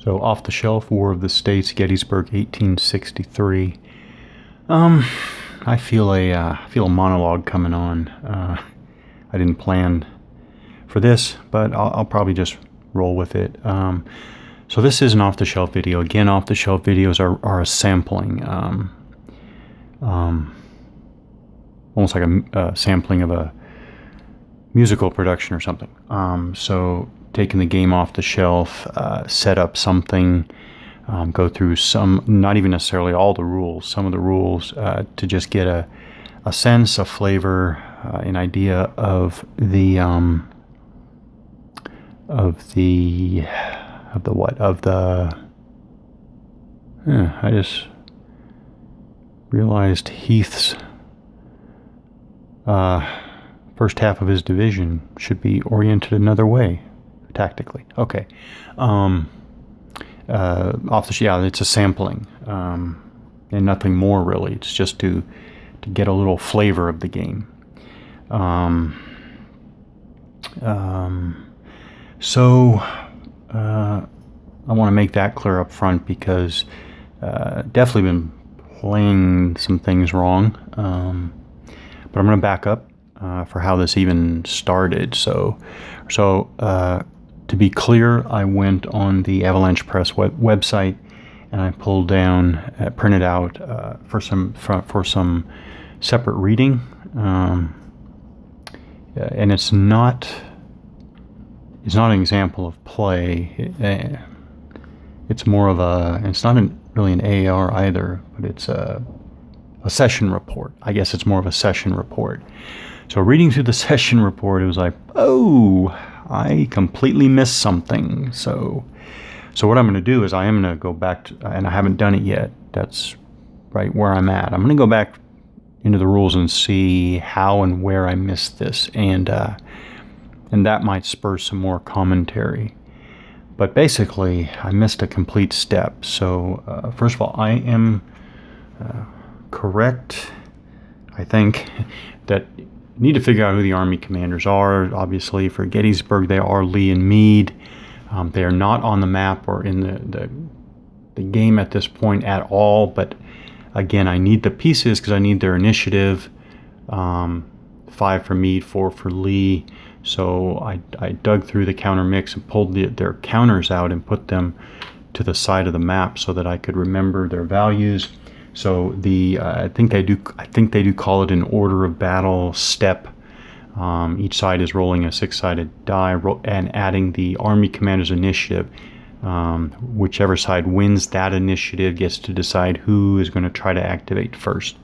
So, Off the Shelf, War of the States, Gettysburg, 1863. I feel a monologue coming on. I didn't plan for this, but I'll probably just roll with it. So this is an off-the-shelf video. Again, off-the-shelf videos are a sampling, almost like a sampling of a musical production or something. So taking the game off the shelf, set up something, go through some, not even necessarily all the rules, some of the rules, to just get a sense, a flavor, an idea of the I just realized Heath's first half of his division should be oriented another way tactically. Okay. It's a sampling, and nothing more really. It's just to get a little flavor of the game. So I want to make that clear up front because definitely been playing some things wrong. But I'm going to back up for how this even started. So to be clear, I went on the Avalanche Press website and I pulled down, printed out for some separate reading, and it's not an example of play. It's more of it's not really an AAR either, but it's a session report. I guess it's more of a session report. So reading through the session report, it was like, oh, I completely missed something. So what I'm going to do is I am going to go back to, and I haven't done it yet. That's right where I'm at. I'm going to go back into the rules and see how and where I missed this, and that might spur some more commentary. But basically, I missed a complete step. So first of all, I am correct, I think, that you need to figure out who the Army commanders are. Obviously, for Gettysburg, they are Lee and Meade. They are not on the map or in the game at this point at all. But again, I need the pieces because I need their initiative. 5 for Meade, 4 for Lee. So I dug through the counter mix and pulled their counters out and put them to the side of the map so that I could remember their values. So I think they do call it an order of battle step. Each side is rolling a 6-sided die and adding the Army commander's initiative. Whichever side wins that initiative gets to decide who is going to try to activate first.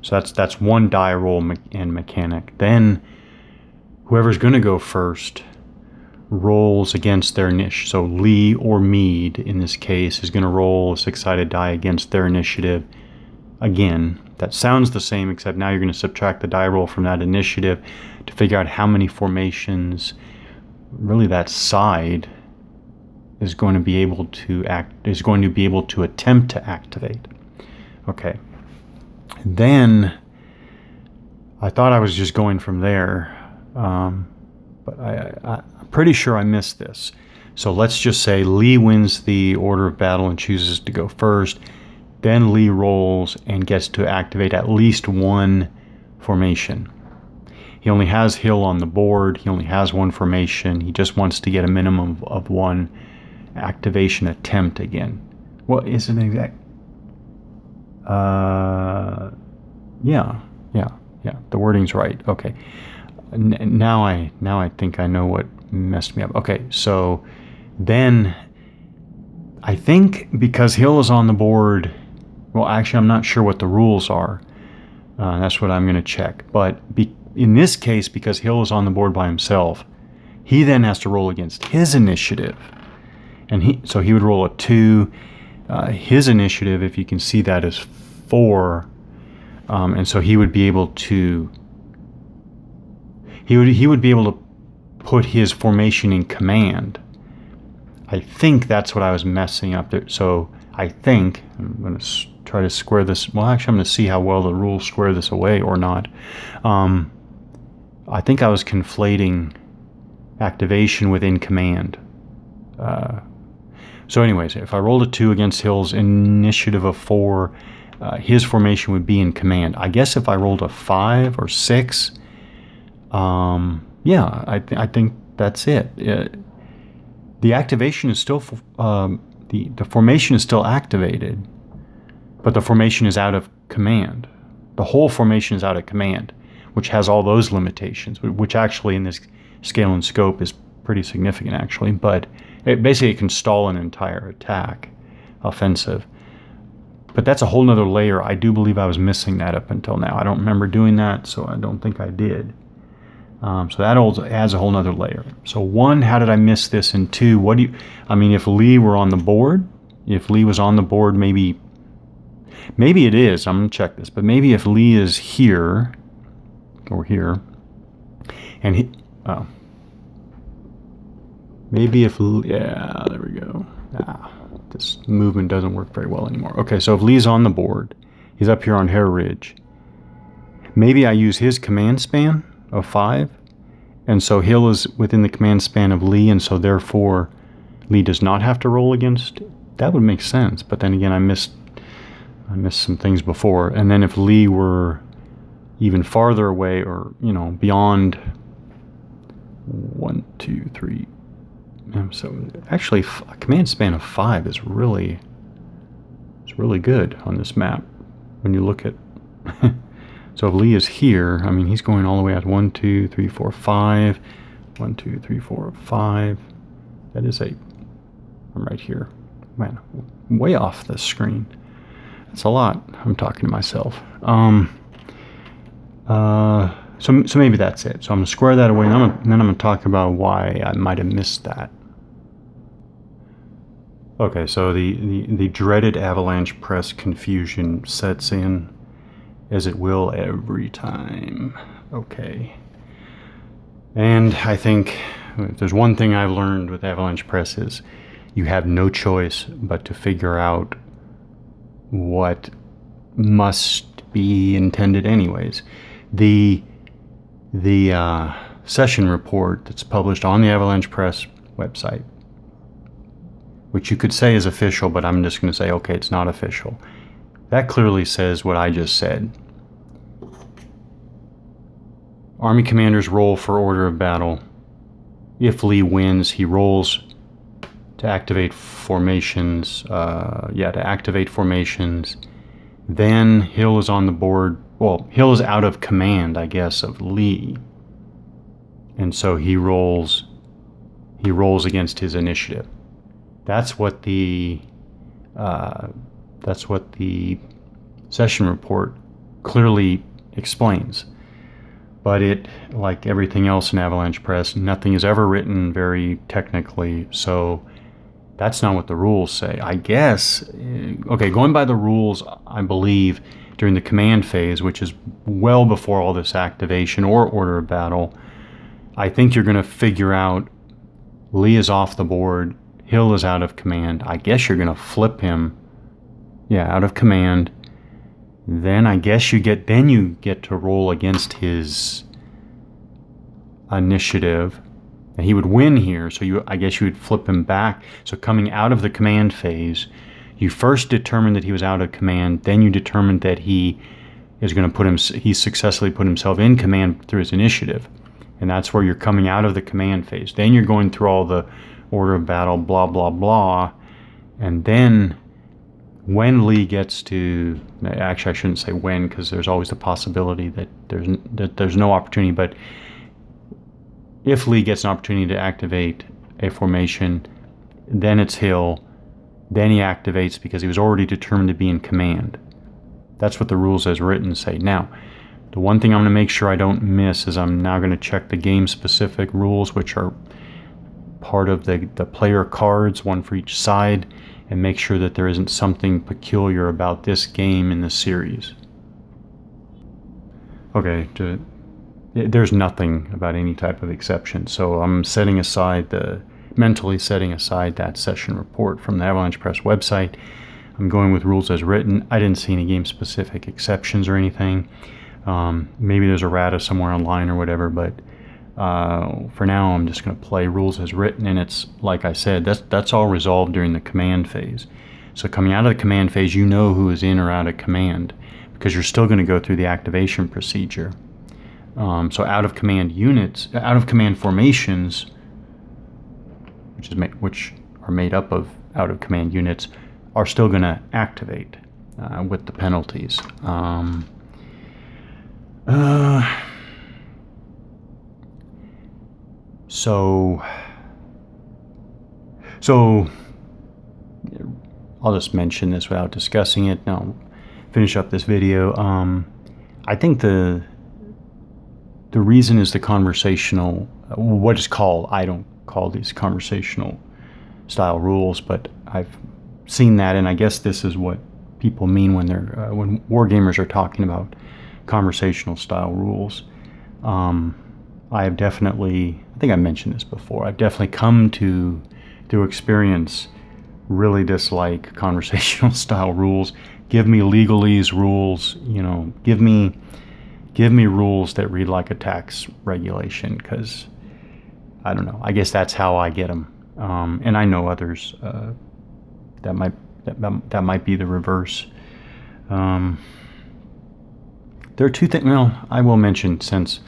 So that's one die roll and mechanic. Then whoever's going to go first rolls against their initiative. So Lee or Meade, in this case, is going to roll a 6-sided die against their initiative. Again, that sounds the same, except now you're going to subtract the die roll from that initiative to figure out how many formations really that side is going to be able to attempt to activate. Okay. Then I thought I was just going from there. But I'm pretty sure I missed this. So let's just say Lee wins the order of battle and chooses to go first. Then Lee rolls and gets to activate at least one formation. He only has Hill on the board. He only has one formation. He just wants to get a minimum of one activation attempt again. Well, is it exact? Yeah. The wording's right. Okay. Now I think I know what messed me up. Okay, so then I think because Hill is on the board, well, actually I'm not sure what the rules are. That's what I'm going to check. But in this case, because Hill is on the board by himself, he then has to roll against his initiative. And so he would roll a 2. His initiative, if you can see that, is 4. And so he would be able to put his formation in command. I think that's what I was messing up there. So I think I'm going to try to square this. Well, actually, I'm going to see how well the rules square this away or not. I think I was conflating activation with in command. So anyways, if I rolled a 2 against Hill's initiative of 4, his formation would be in command. I guess if I rolled a 5 or 6, yeah, I think that's it. The activation is still, the formation is still activated, but the formation is out of command. The whole formation is out of command, which has all those limitations, which actually in this scale and scope is pretty significant actually, but it can stall an entire attack, offensive. But that's a whole nother layer. I do believe I was missing that up until now. I don't remember doing that, so I don't think I did. So that adds a whole nother layer. So 1, how did I miss this? And 2, if Lee were on the board, if Lee was on the board, maybe it is, I'm going to check this, but maybe if Lee is here, or here, and maybe if, yeah, there we go. This movement doesn't work very well anymore. Okay, so if Lee's on the board, he's up here on Hare Ridge. Maybe I use his command span of 5, and so Hill is within the command span of Lee, and so therefore Lee does not have to roll against. That would make sense, but then again I missed some things before. And then if Lee were even farther away, or beyond 1, 2, 3. So actually a command span of 5 is really good on this map when you look at. So if Lee is here, he's going all the way out 1, 2, 3, 4, 5. 1, 2, 3, 4, 5. That is I'm right here. Man, way off the screen. That's a lot. I'm talking to myself. So maybe that's it. So I'm going to square that away, and then I'm going to talk about why I might have missed that. Okay, so the dreaded avalanche press confusion sets in, as it will every time. Okay. And I think if there's one thing I've learned with avalanche press is you have no choice but to figure out what must be intended anyways. The session report that's published on the Avalanche Press website, which you could say is official, but I'm just going to say, okay, it's not official. That clearly says what I just said. Army commanders roll for order of battle. If Lee wins, he rolls to activate formations. Then Hill is on the board. Well, Hill is out of command, I guess, of Lee. And so he rolls against his initiative. That's what the session report clearly explains. But it, like everything else in Avalanche Press, nothing is ever written very technically, so that's not what the rules say. I guess, okay, going by the rules, I believe during the command phase, which is well before all this activation or order of battle, I think you're going to figure out Lee is off the board, Hill is out of command. I guess you're going to flip him, out of command. Then I guess you get to roll against his initiative. And he would win here, so I guess you would flip him back. So coming out of the command phase, you first determined that he was out of command, then you determined that he successfully put himself in command through his initiative. And that's where you're coming out of the command phase. Then you're going through all the order of battle, blah, blah, blah. And then when Lee gets to, actually I shouldn't say when, because there's always the possibility that there's no opportunity, but if Lee gets an opportunity to activate a formation, then it's Hill, then he activates because he was already determined to be in command. That's what the rules as written say. Now, the one thing I'm going to make sure I don't miss is I'm now going to check the game-specific rules, which are part of the player cards, one for each side, and make sure that there isn't something peculiar about this game in the series. Okay, there's nothing about any type of exception, so I'm mentally setting aside that session report from the Avalanche Press website. I'm going with rules as written. I didn't see any game-specific exceptions or anything. Maybe there's a errata somewhere online or whatever, but For now, I'm just going to play rules as written, and it's like I said, that's all resolved during the command phase. So coming out of the command phase, you know who is in or out of command, because you're still going to go through the activation procedure. So out of command units, out of command formations, which are made up of out of command units, are still going to activate with the penalties. So I'll just mention this without discussing it. Now, finish up this video. I think the reason is the conversational, what is called, I don't call these conversational style rules, but I've seen that, and I guess this is what people mean when they're when wargamers are talking about conversational style rules. I have definitely, I think I mentioned this before, I've definitely come to, through experience, really dislike conversational style rules. Give me legalese rules, you know, give me rules that read like a tax regulation, because I don't know, I guess that's how I get them. And I know others that might be the reverse. There are two things, well, I will mention, since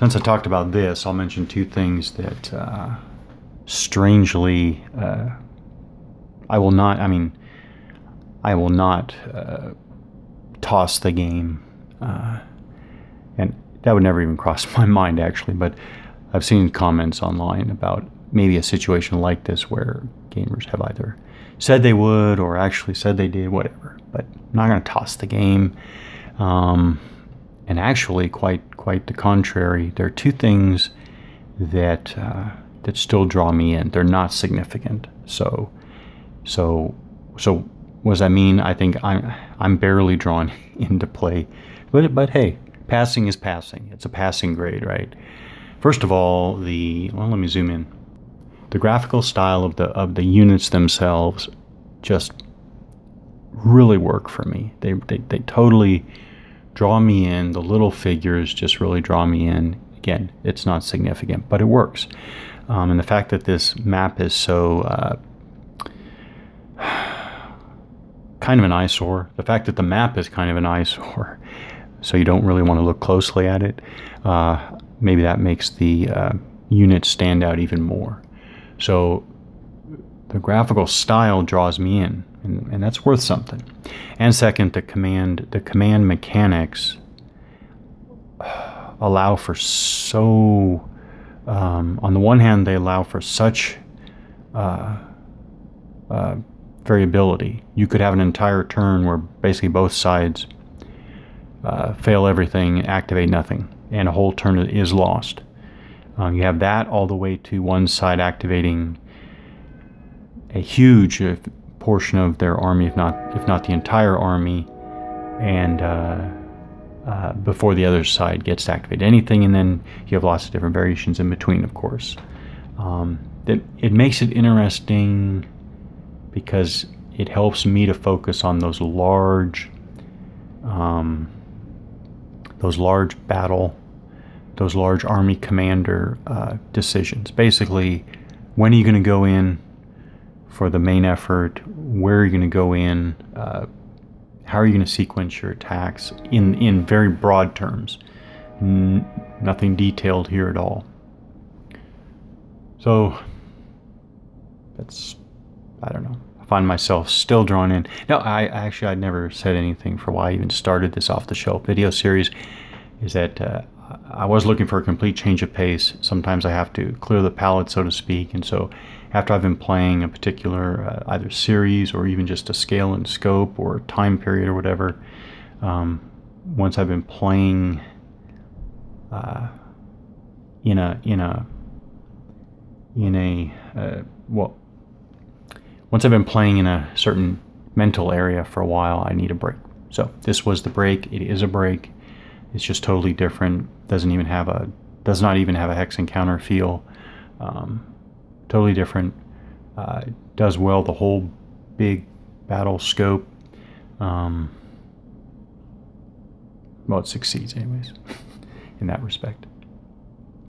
I talked about this, I'll mention two things that strangely I will not toss the game, and that would never even cross my mind, actually, but I've seen comments online about maybe a situation like this where gamers have either said they would or actually said they did, whatever, but I'm not going to toss the game. And actually, quite the contrary. There are two things that still draw me in. They're not significant. So what does that mean? I think I'm barely drawn into play, but hey, passing is passing. It's a passing grade, right? First of all, let me zoom in. The graphical style of the units themselves just really work for me. They totally draw me in. The little figures just really draw me in. Again, it's not significant, but it works. And the fact that this map is so kind of an eyesore, the fact that the map is kind of an eyesore, so you don't really want to look closely at it, maybe that makes the unit stand out even more. So the graphical style draws me in, and that's worth something. And second, the command mechanics allow for so, on the one hand, they allow for such variability. You could have an entire turn where basically both sides fail everything, activate nothing, and a whole turn is lost. You have that all the way to one side activating a huge portion of their army, if not the entire army, and before the other side gets to activate anything, and then you have lots of different variations in between, of course. It makes it interesting because it helps me to focus on those large army commander decisions. Basically, when are you going to go in for the main effort? Where are you going to go in? How are you going to sequence your attacks in very broad terms? Nothing detailed here at all. So that's, I don't know. I find myself still drawn in. No, I'd never said anything for why I even started this off-the-shelf video series, is that I was looking for a complete change of pace. Sometimes I have to clear the palette, so to speak, and so after I've been playing a particular either series or even just a scale and scope or time period or whatever, once I've been playing once I've been playing in a certain mental area for a while, I need a break. So this was the break. It is a break. It's just totally different. Does not even have a hex encounter feel. Totally different. Does well the whole big battle scope. Well, it succeeds anyways in that respect.